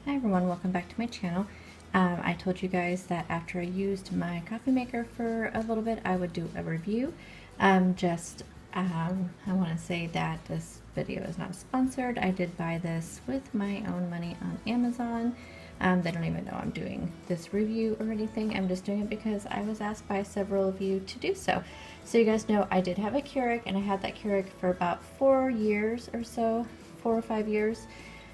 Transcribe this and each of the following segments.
Hi everyone, welcome back to my channel. I told you guys that after I used my coffee maker for a little bit, I would do a review. I want to say that this video is not sponsored. I did buy this with my own money on Amazon. They don't even know I'm doing this review or anything. I'm just doing it because I was asked by several of you to do so. So you guys know I did have a Keurig, and I had that Keurig for about 4 years or so, 4 or 5 years.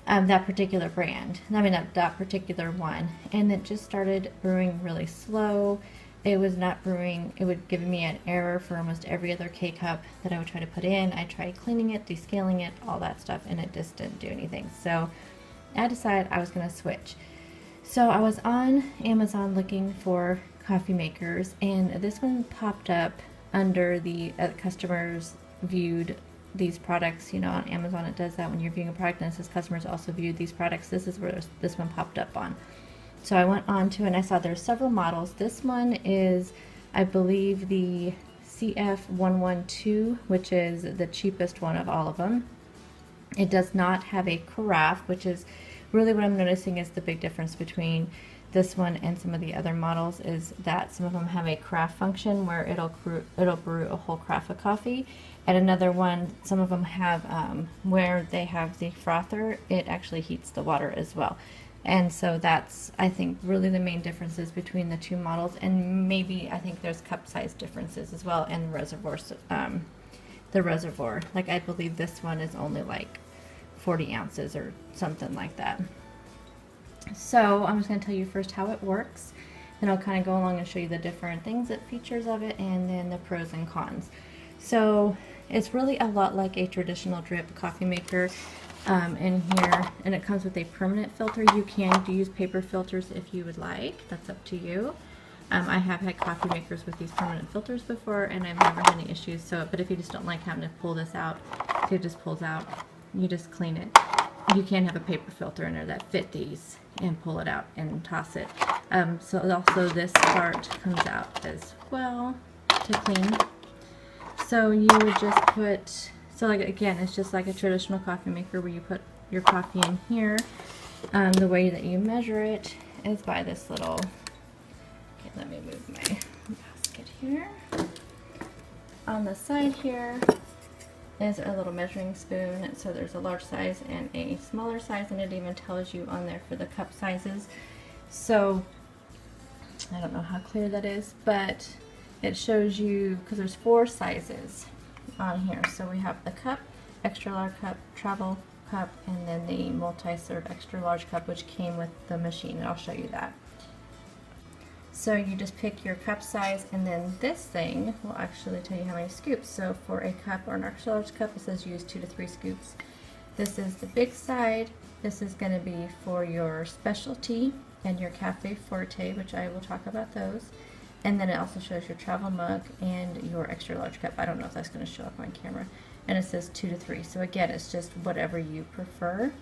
That particular brand. I mean, that particular one. And it just started brewing really slow. It was not brewing. It would give me an error for almost every other K-cup that I would try to put in. I tried cleaning it, descaling it, all that stuff, and it just didn't do anything. So I decided I was going to switch. So I was on Amazon looking for coffee makers, and this one popped up under the customers viewed these products. You know, on Amazon it does that when you're viewing a product and it says customers also viewed these products. This is where this one popped up on. So I went on to, and I saw there's several models. This one is, I believe, the CF112, which is the cheapest one of all of them. It does not have a carafe, which is really what I'm noticing is the big difference between this one and some of the other models, is that some of them have a carafe function where it'll brew a whole carafe of coffee, and another one, some of them have where they have the frother, it actually heats the water as well. And so that's, I think, really the main differences between the two models, and maybe I think there's cup size differences as well, and reservoirs. The reservoir, like I believe this one is only like 40 ounces or something like that. So I'm just going to tell you first how it works, then I'll kind of go along and show you the different things, features of it, and then the pros and cons. So it's really a lot like a traditional drip coffee maker in here, and it comes with a permanent filter. You can use paper filters if you would like, that's up to you. I have had coffee makers with these permanent filters before, and I've never had any issues. So, but if you just don't like having to pull this out, so it just pulls out, you just clean it. You can have a paper filter in there that fit these and pull it out and toss it. So also this part comes out as well to clean. So you would just put, so like again, it's just like a traditional coffee maker where you put your coffee in here. The way that you measure it is by this little, okay, let me move my basket here. On the side here is a little measuring spoon. So there's a large size and a smaller size, and it even tells you on there for the cup sizes. So I don't know how clear that is, but it shows you, because there's 4 sizes on here. So we have the cup, extra large cup, travel cup, and then the multi-serve extra large cup, which came with the machine, and I'll show you that. So you just pick your cup size, and then this thing will actually tell you how many scoops. So for a cup or an extra large cup, it says use 2 to 3 scoops. This is the big side. This is going to be for your specialty and your cafe forte, which I will talk about those. And then it also shows your travel mug and your extra large cup. I don't know if that's going to show up on camera. And it says 2 to 3. So again, it's just whatever you prefer.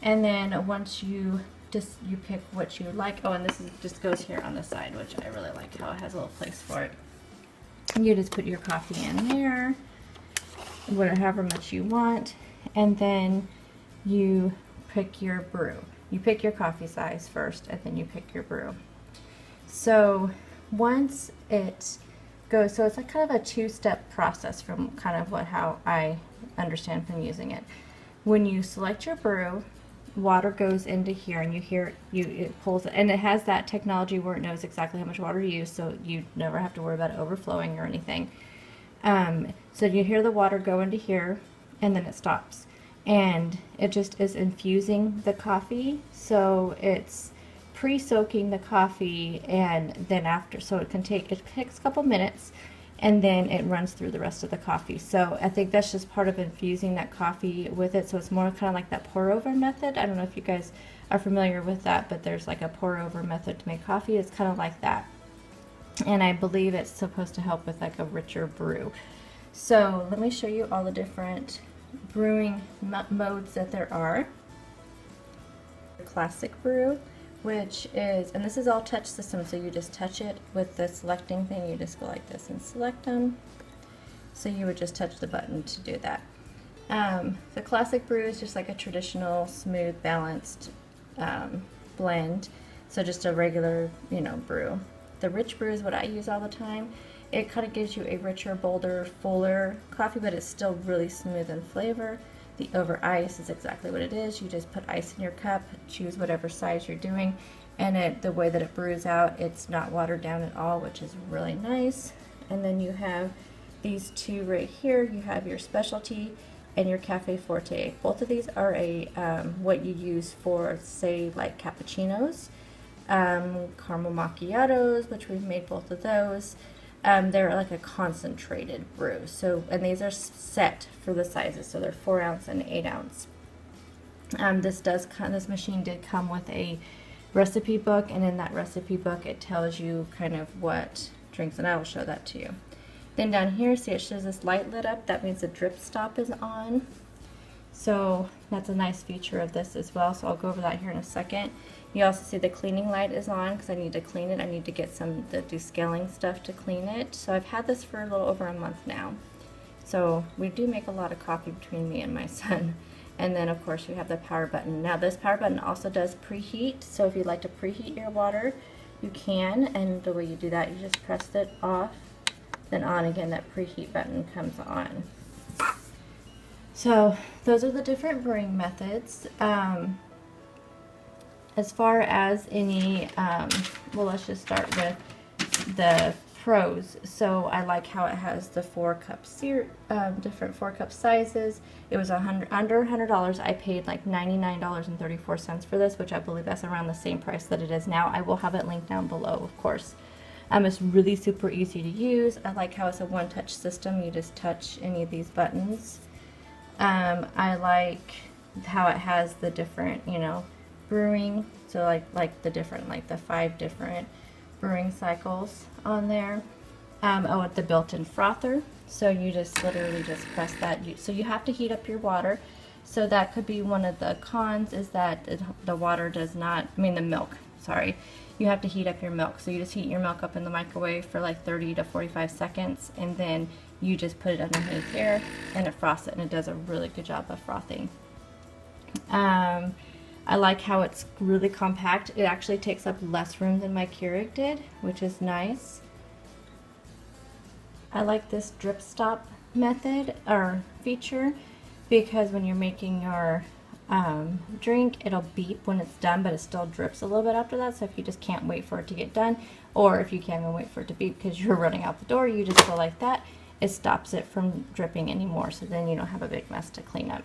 And then once you pick what you like. Oh, and this just goes here on the side, which I really like how it has a little place for it. You just put your coffee in there, however much you want, and then you pick your brew. You pick your coffee size first, and then you pick your brew. So once it goes, so it's like kind of a 2-step process from kind of how I understand from using it. When you select your brew, water goes into here, and it pulls it, and it has that technology where it knows exactly how much water to use, so you never have to worry about it overflowing or anything. So you hear the water go into here, and then it stops, and it just is infusing the coffee. So it's pre-soaking the coffee, and then after, so it takes a couple minutes, and then it runs through the rest of the coffee. So I think that's just part of infusing that coffee with it. So it's more kind of like that pour over method. I don't know if you guys are familiar with that, but there's like a pour over method to make coffee. It's kind of like that. And I believe it's supposed to help with like a richer brew. So let me show you all the different brewing modes that there are. Classic brew, which is, and this is all touch system, so you just touch it with the selecting thing. You just go like this and select them. So you would just touch the button to do that. The classic brew is just like a traditional, smooth, balanced blend. So just a regular, you know, brew. The rich brew is what I use all the time. It kind of gives you a richer, bolder, fuller coffee, but it's still really smooth in flavor. The over ice is exactly what it is. You just put ice in your cup, choose whatever size you're doing, and the way that it brews out, it's not watered down at all, which is really nice. And then you have these two right here. You have your specialty and your cafe forte. Both of these are what you use for, say, like cappuccinos, caramel macchiatos, which we've made both of those. They're like a concentrated brew. So, and these are set for the sizes. So they're 4 ounce and 8 ounce. This machine did come with a recipe book, and in that recipe book, it tells you kind of what drinks, and I will show that to you. Then down here, see it shows this light lit up. That means the drip stop is on. So that's a nice feature of this as well. So I'll go over that here in a second. You also see the cleaning light is on because I need to clean it. I need to get some the descaling stuff to clean it. So I've had this for a little over a month now. So we do make a lot of coffee between me and my son. And then of course you have the power button. Now this power button also does preheat. So if you'd like to preheat your water, you can. And the way you do that, you just press it off, then on again. That preheat button comes on. So those are the different brewing methods. As far as any, well, let's just start with the pros. So I like how it has the 4-cup different 4-cup sizes. It was under $100. I paid like $99.34 for this, which I believe that's around the same price that it is now. I will have it linked down below, of course. It's really super easy to use. I like how it's a one-touch system. You just touch any of these buttons. I like how it has the different, you know, brewing, so like the 5 different brewing cycles on there. Oh, the built-in frother, so you just literally just press that. So you have to heat up your water. So that could be one of the cons, is that the water does not, I mean the milk, sorry. You have to heat up your milk. So you just heat your milk up in the microwave for like 30 to 45 seconds, and then you just put it underneath here and it froths it, and it does a really good job of frothing. I like how it's really compact. It actually takes up less room than my Keurig did, which is nice. I like this drip stop method or feature, because when you're making your drink, it'll beep when it's done, but it still drips a little bit after that. So if you just can't wait for it to get done, or if you can't even wait for it to beep because you're running out the door, you just go like that. It stops it from dripping anymore, so then you don't have a big mess to clean up.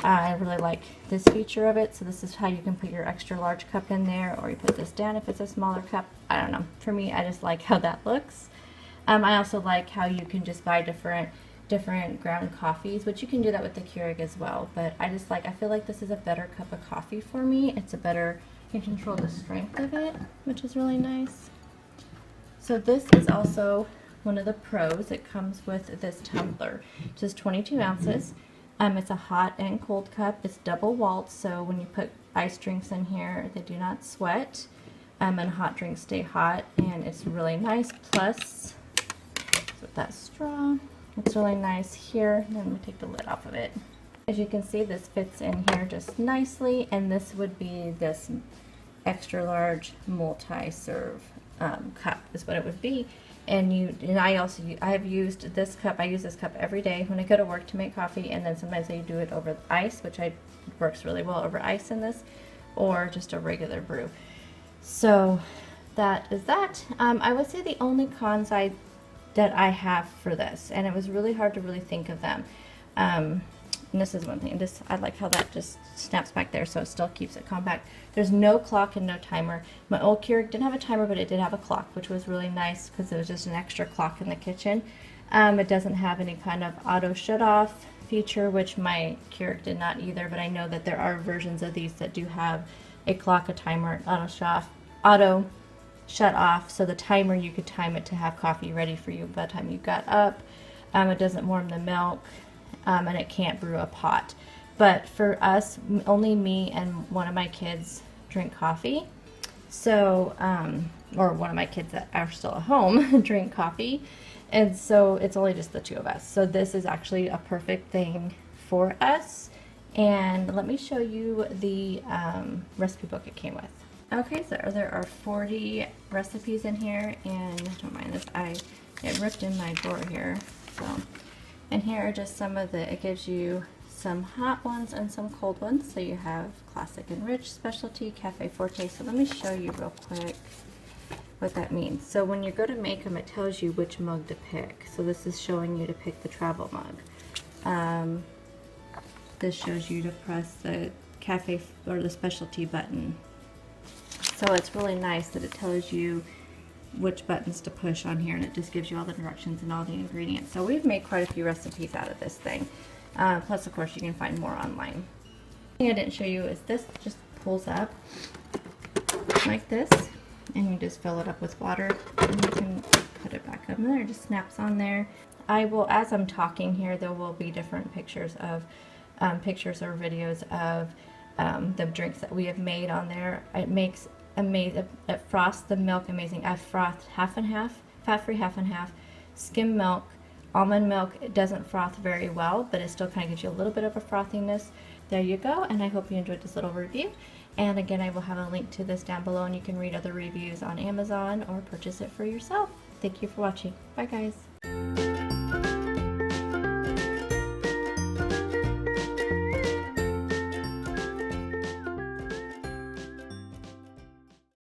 I really like this feature of it. So this is how you can put your extra large cup in there, or you put this down if it's a smaller cup. I don't know. For me, I just like how that looks. I also like how you can just buy different ground coffees, which you can do that with the Keurig as well. But I feel like this is a better cup of coffee for me. It's a better, you can control the strength of it, which is really nice. So this is also one of the pros. It comes with this tumbler, which is 22 ounces. It's a hot and cold cup. It's double walled, so when you put ice drinks in here, they do not sweat, and hot drinks stay hot, and it's really nice. Plus, with that straw, it's really nice here. And then let me take the lid off of it. As you can see, this fits in here just nicely, and this would be this extra large multi-serve cup is what it would be. And I have used this cup. I use this cup every day when I go to work to make coffee, and then sometimes I do it over ice, which works really well over ice in this, or just a regular brew. So that is that. I would say the only cons that I have for this, and it was really hard to really think of them. And this is one thing. I like how that just snaps back there, so it still keeps it compact. There's no clock and no timer. My old Keurig didn't have a timer, but it did have a clock, which was really nice because it was just an extra clock in the kitchen. It doesn't have any kind of auto shut-off feature, which my Keurig did not either, but I know that there are versions of these that do have a clock, a timer, auto shut off. So the timer, you could time it to have coffee ready for you by the time you got up. It doesn't warm the milk. And it can't brew a pot. But for us, only me and one of my kids drink coffee. So, or one of my kids that are still at home drink coffee. And so it's only just the two of us. So this is actually a perfect thing for us. And let me show you the recipe book it came with. Okay, so there are 40 recipes in here, and don't mind this, it ripped in my drawer here. So, and here are just some of the, it gives you some hot ones and some cold ones. So you have classic and rich, specialty, cafe forte. So let me show you real quick what that means. So when you go to make them, it tells you which mug to pick. So this is showing you to pick the travel mug. This shows you to press the cafe or the specialty button. So it's really nice that it tells you which buttons to push on here, and it just gives you all the directions and all the ingredients. So we've made quite a few recipes out of this thing. Plus, of course, you can find more online. The thing I didn't show you is this just pulls up like this, and you just fill it up with water, and you can put it back up in there. It just snaps on there. I will, as I'm talking here, there will be different pictures of pictures or videos of the drinks that we have made on there. It makes amazing. It frosts the milk amazing. I've frothed half and half, fat-free half and half, skim milk. Almond milk, it doesn't froth very well, but it still kind of gives you a little bit of a frothiness. There you go, and I hope you enjoyed this little review. And again, I will have a link to this down below, and you can read other reviews on Amazon or purchase it for yourself. Thank you for watching. Bye, guys.